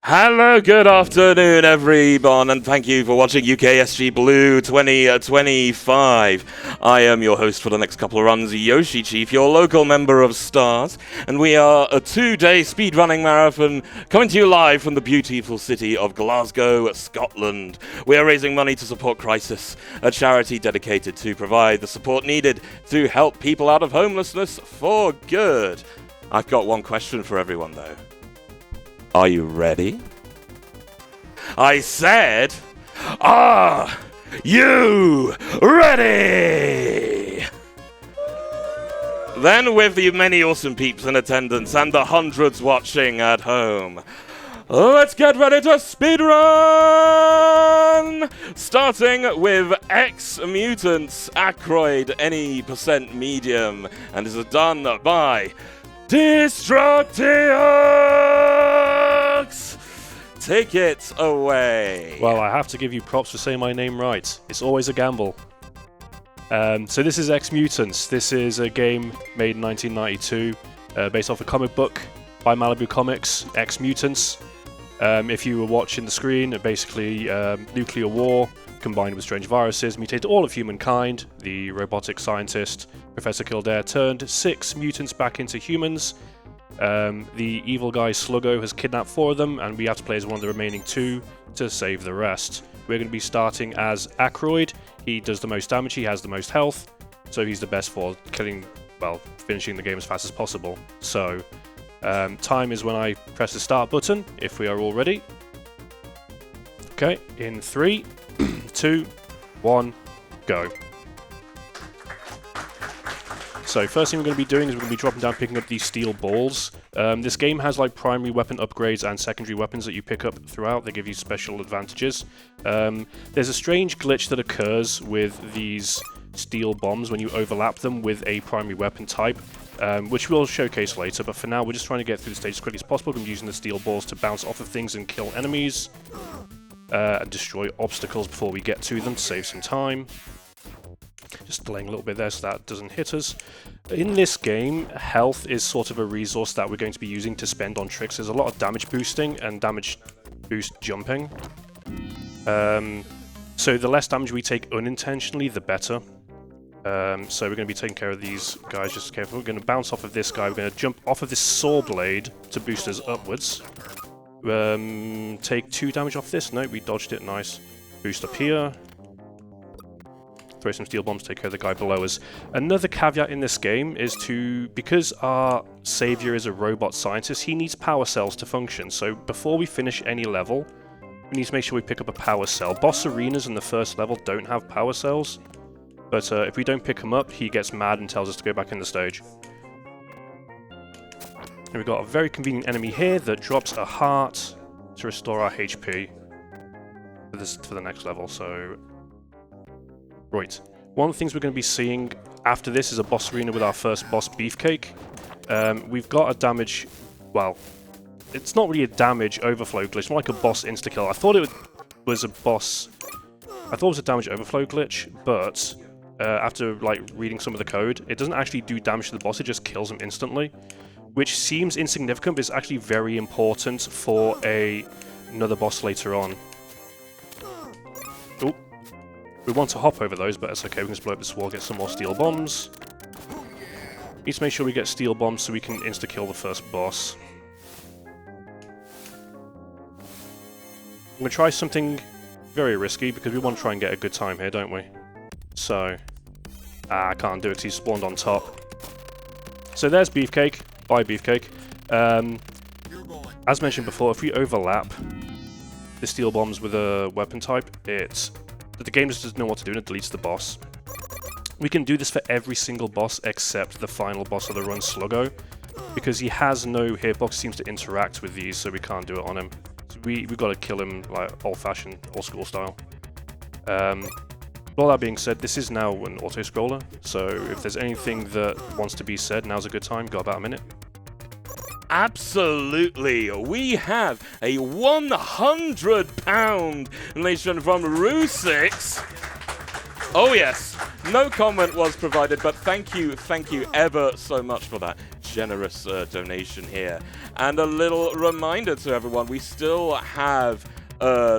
Hello, good afternoon, everyone, and thank you for watching UKSG Blue 2025. I am your host for the next couple of runs, Yoshi Chief, your local member of STARS, and we are a 2-day speedrunning marathon coming to you live from the beautiful city of Glasgow, Scotland. We are raising money to support Crisis, a charity dedicated to provide the support needed to help people out of homelessness for good. I've got one question for everyone, though. Are you ready? I said, are you ready? Then, with the many awesome peeps in attendance and the hundreds watching at home, let's get ready to speedrun! Starting with Ex-Mutants, Ackroyd, any % medium, and is done by Destructiox! Take it away. Well, I have to give you props for saying my name right. It's always a gamble. So this is Ex-Mutants. This is a game made in 1992, based off a comic book by Malibu Comics, Ex-Mutants. If you were watching the screen, basically nuclear war combined with strange viruses mutated all of humankind. The robotic scientist, Professor Kildare, turned 6 mutants back into humans. The evil guy Sluggo has kidnapped 4 of them, and we have to play as one of the remaining 2 to save the rest. We're going to be starting as Ackroyd. He does the most damage, he has the most health, so he's the best for finishing the game as fast as possible. So, time is when I press the start button, if we are all ready. Okay, in 3, 2, 1, go. So first thing we're going to be doing is we're going to be dropping down, picking up these steel balls. This game has like primary weapon upgrades and secondary weapons that you pick up throughout. They give you special advantages. There's a strange glitch that occurs with these steel bombs when you overlap them with a primary weapon type, which we'll showcase later, but for now we're just trying to get through the stage as quickly as possible. We're using the steel balls to bounce off of things and kill enemies, and destroy obstacles before we get to them to save some time. Just delaying a little bit there so that doesn't hit us. In this game, health is sort of a resource that we're going to be using to spend on tricks. There's a lot of damage boosting and damage boost jumping. So the less damage we take unintentionally, the better. So we're going to be taking care of these guys just careful. We're going to bounce off of this guy. We're going to jump off of this saw blade to boost us upwards. Take 2 damage off this. No, we dodged it. Nice. Boost up here. Throw some steel bombs, take care of the guy below us. Another caveat in this game is because our savior is a robot scientist, he needs power cells to function. So before we finish any level, we need to make sure we pick up a power cell. Boss arenas in the first level don't have power cells, but if we don't pick them up, he gets mad and tells us to go back in the stage. And we've got a very convenient enemy here that drops a heart to restore our HP for the next level. So, right. One of the things we're going to be seeing after this is a boss arena with our first boss, Beefcake. We've got a damage, well, it's not really a damage overflow glitch, more like a boss insta-kill. I thought it was a boss, I thought it was a damage overflow glitch, but after like reading some of the code, it doesn't actually do damage to the boss, it just kills him instantly, which seems insignificant, but it's actually very important for another boss later on. Oh. We want to hop over those, but it's okay, we can just blow up this wall, get some more steel bombs. Need to make sure we get steel bombs so we can insta-kill the first boss. I'm going to try something very risky, because we want to try and get a good time here, don't we? So, I can't do it because he spawned on top. So there's Beefcake. Bye, Beefcake. As mentioned before, if we overlap the steel bombs with a weapon type, the game just doesn't know what to do and it deletes the boss. We can do this for every single boss except the final boss of the run, Sluggo, because he has no hitbox, seems to interact with these, so we can't do it on him. So we've got to kill him like old-fashioned, old-school style. All that being said, this is now an auto-scroller, so if there's anything that wants to be said, now's a good time. Got about a minute. Absolutely, we have a £100 donation from Roo6. Oh yes, no comment was provided, but thank you ever so much for that. generous donation here. And a little reminder to everyone, we still have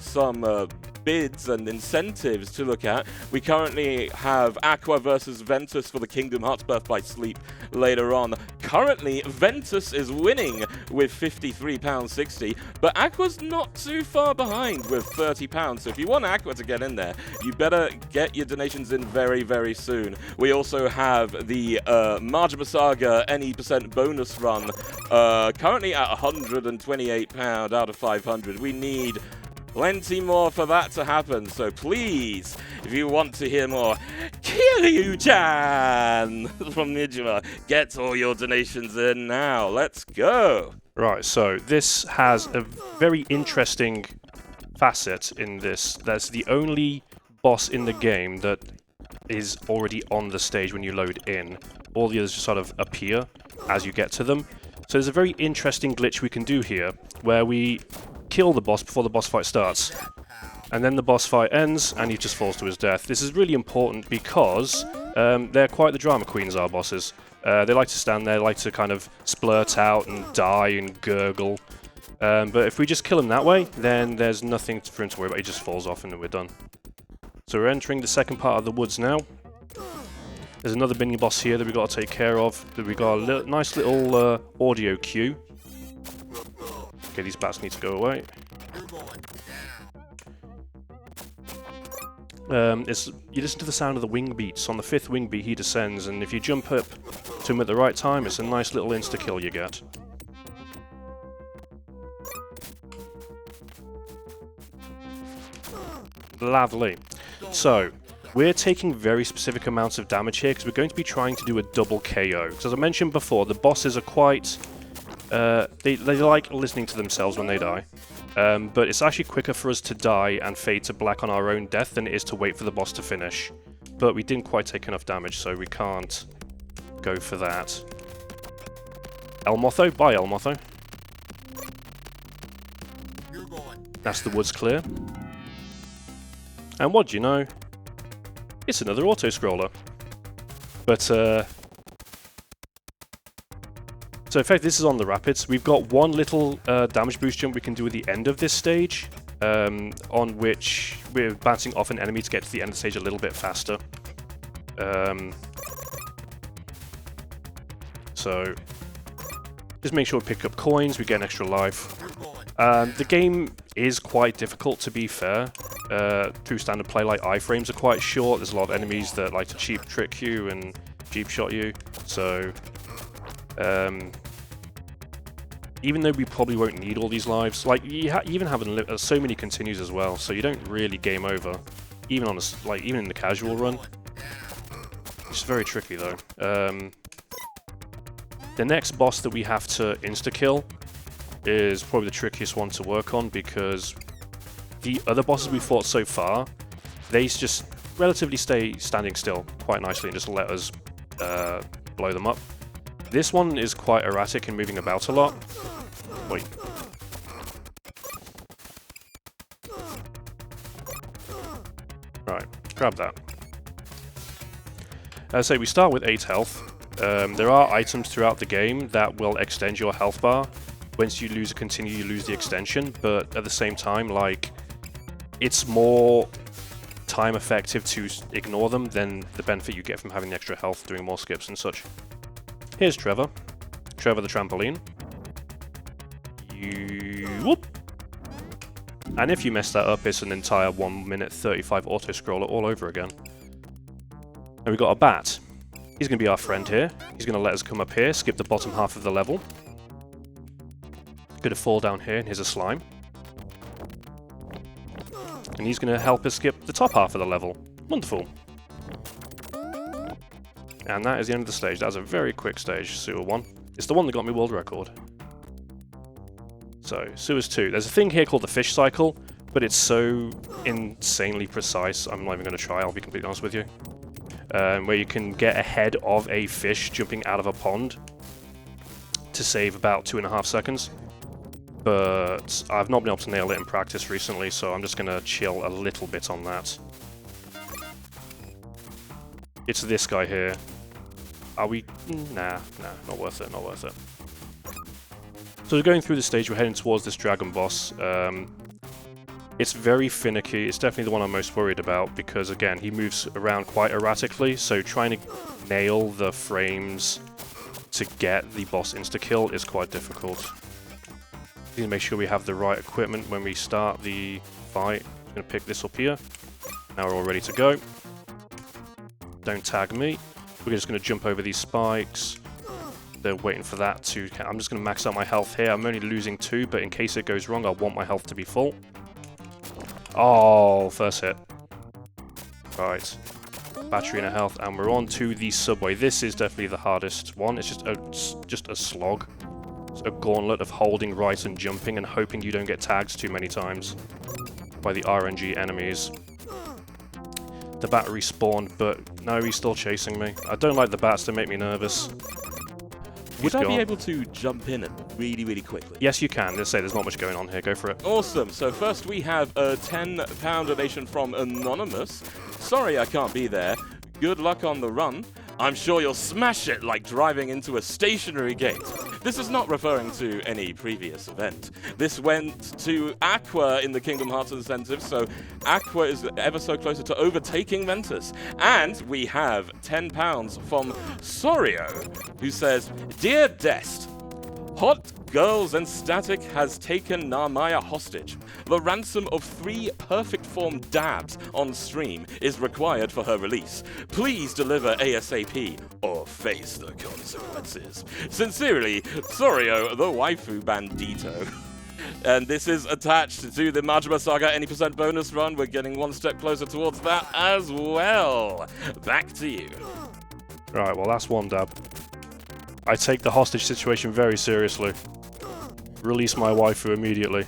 some bids and incentives to look at. We currently have Aqua versus Ventus for the Kingdom Hearts Birth by Sleep later on. Currently, Ventus is winning with £53.60, but Aqua's not too far behind with £30. So if you want Aqua to get in there, you better get your donations in very, very soon. We also have the Majima Saga any% bonus run, currently at £128 out of 500. We need plenty more for that to happen, so please, if you want to hear more Kiryu-chan from Nijima, get all your donations in now. Let's go! Right, so this has a very interesting facet in this. That's the only boss in the game that is already on the stage when you load in. All the others just sort of appear as you get to them. So there's a very interesting glitch we can do here, where we kill the boss before the boss fight starts. And then the boss fight ends, and he just falls to his death. This is really important because they're quite the drama queens, our bosses. They like to stand there, like to kind of splurt out and die and gurgle. But if we just kill him that way, then there's nothing for him to worry about. He just falls off and then we're done. So we're entering the second part of the woods now. There's another mini boss here that we've got to take care of. We've got a nice little audio cue. Okay, these bats need to go away. You listen to the sound of the wing beats. On the 5th wing beat, he descends, and if you jump up to him at the right time, it's a nice little insta-kill you get. Lovely. So, we're taking very specific amounts of damage here, because we're going to be trying to do a double KO. Because as I mentioned before, the bosses are quite... they like listening to themselves when they die. But it's actually quicker for us to die and fade to black on our own death than it is to wait for the boss to finish. But we didn't quite take enough damage, so we can't go for that. Elmotho? Bye, Elmotho. That's the woods clear. And what do you know? It's another auto-scroller. But, So in fact, this is on the rapids. We've got one little damage boost jump we can do at the end of this stage, on which we're bouncing off an enemy to get to the end of the stage a little bit faster. So just make sure we pick up coins, we get an extra life. The game is quite difficult, to be fair. Through standard play, like iframes are quite short. There's a lot of enemies that like to cheap trick you and cheap shot you. So even though we probably won't need all these lives, like you even have so many continues as well, so you don't really game over, even on even in the casual run. It's very tricky though. The next boss that we have to insta-kill is probably the trickiest one to work on, because the other bosses we fought so far, they just relatively stay standing still quite nicely and just let us blow them up. This one is quite erratic and moving about a lot. Wait. Right, grab that. As I say, we start with 8 health. There are items throughout the game that will extend your health bar. Once you lose a continue, you lose the extension, but at the same time, like, it's more time effective to ignore them than the benefit you get from having the extra health, doing more skips and such. Here's Trevor. Trevor the trampoline. Whoop! And if you mess that up, it's an entire 1 minute 35 auto-scroller all over again. And we've got a bat. He's going to be our friend here. He's going to let us come up here, skip the bottom half of the level. Going to fall down here, and here's a slime. And he's going to help us skip the top half of the level. Wonderful. And that is the end of the stage. That was a very quick stage, Sewer 1. It's the one that got me world record. So, Sewers 2. There's a thing here called the fish cycle, but it's so insanely precise, I'm not even going to try, I'll be completely honest with you. Where you can get ahead of a fish jumping out of a pond to save about 2.5 seconds. But I've not been able to nail it in practice recently, so I'm just going to chill a little bit on that. It's this guy here. Are we? Nah, not worth it, not worth it. So we're going through the stage, we're heading towards this dragon boss. It's very finicky, it's definitely the one I'm most worried about, because again, he moves around quite erratically, so trying to nail the frames to get the boss insta-kill is quite difficult. We need to make sure we have the right equipment when we start the fight. I'm going to pick this up here. Now we're all ready to go. Don't tag me. We're just going to jump over these spikes. They're waiting for that to... I'm just going to max out my health here. I'm only losing 2, but in case it goes wrong, I want my health to be full. Oh, first hit. Right. Battery and a health, and we're on to the subway. This is definitely the hardest one. It's just a slog. It's a gauntlet of holding right and jumping and hoping you don't get tagged too many times by the RNG enemies. The bat respawned, but no, he's still chasing me. I don't like the bats, they make me nervous. Would I be able to jump in really, really quickly? Yes, you can. Let's say there's not much going on here. Go for it. Awesome. So first we have a £10 donation from Anonymous. Sorry I can't be there. Good luck on the run. I'm sure you'll smash it like driving into a stationary gate. This is not referring to any previous event. This went to Aqua in the Kingdom Hearts incentive, so Aqua is ever so closer to overtaking Ventus. And we have £10 from Sorio, who says, Dear Dest, Hot Girls and Static has taken Narmaya hostage. The ransom of 3 perfect form dabs on stream is required for her release. Please deliver ASAP or face the consequences. Sincerely, Sorio, the waifu bandito. And this is attached to the Majima Saga any % bonus run. We're getting one step closer towards that as well. Back to you. Right, well that's one dab. I take the hostage situation very seriously. Release my waifu immediately.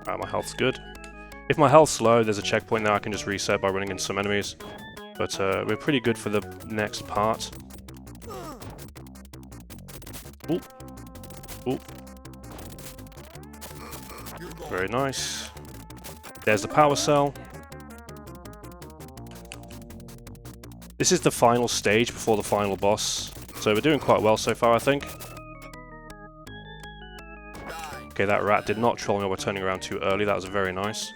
Alright, my health's good. If my health's low, there's a checkpoint there I can just reset by running into some enemies. But we're pretty good for the next part. Ooh. Ooh. Very nice. There's the power cell. This is the final stage before the final boss, so we're doing quite well so far, I think. Okay, that rat did not troll me by turning around too early, that was very nice.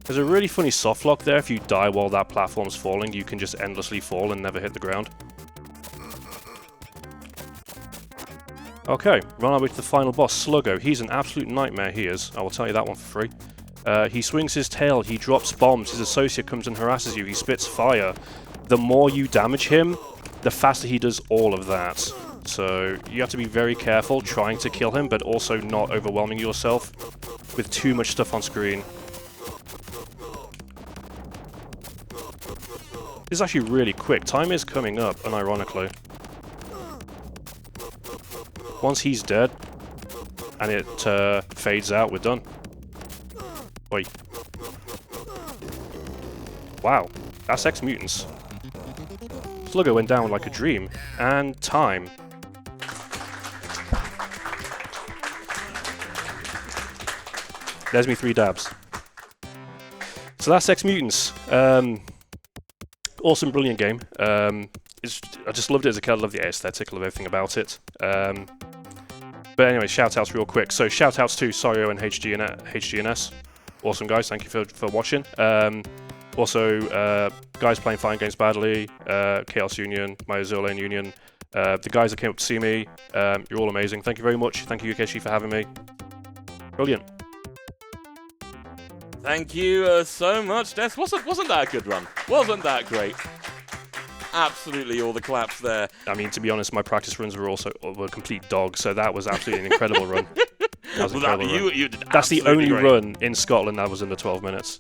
There's a really funny softlock there. If you die while that platform's falling, you can just endlessly fall and never hit the ground. Okay, run our way to the final boss, Sluggo. He's an absolute nightmare, he is. I will tell you that one for free. He swings his tail, he drops bombs, his associate comes and harasses you, he spits fire. The more you damage him, the faster he does all of that. So you have to be very careful trying to kill him, but also not overwhelming yourself with too much stuff on screen. This is actually really quick. Time is coming up, unironically. Once he's dead, and it fades out, we're done. Oi. Wow, that's Ex-Mutants. Sluggo went down like a dream. And time. There's me 3 dabs. So that's Ex-Mutants. Awesome, brilliant game. I just loved it as a kid. I love the aesthetic, I love everything about it. But anyway, shout-outs real quick. So shout-outs to Sorio and HGNS. Awesome, guys. Thank you for watching. Also, guys playing Fine Games Badly, Chaos Union, my Azure Lane Union, the guys that came up to see me, you're all amazing. Thank you very much. Thank you, UKSG, for having me. Brilliant. Thank you so much, Des. Wasn't that a good run? Wasn't that great? Absolutely all the claps there. I mean, to be honest, my practice runs were complete dogs, so that was absolutely an incredible run. That was you did That's the only great. run in Scotland that was in the 12 minutes.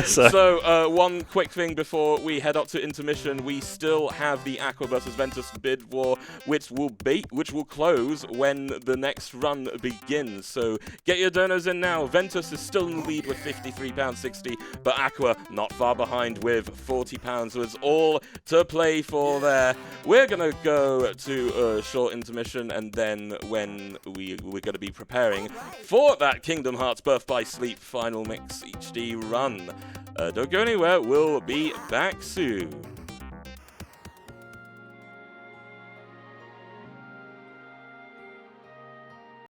So, one quick thing before we head up to intermission. We still have the Aqua vs Ventus bid war, which will close when the next run begins. So get your donos in now. Ventus is still in the lead with £53.60, but Aqua not far behind with £40. So it's all to play for there. We're gonna go to a short intermission, and then when we're gonna be preparing preparing for that Kingdom Hearts Birth by Sleep Final Mix HD run. Don't go anywhere, we'll be back soon.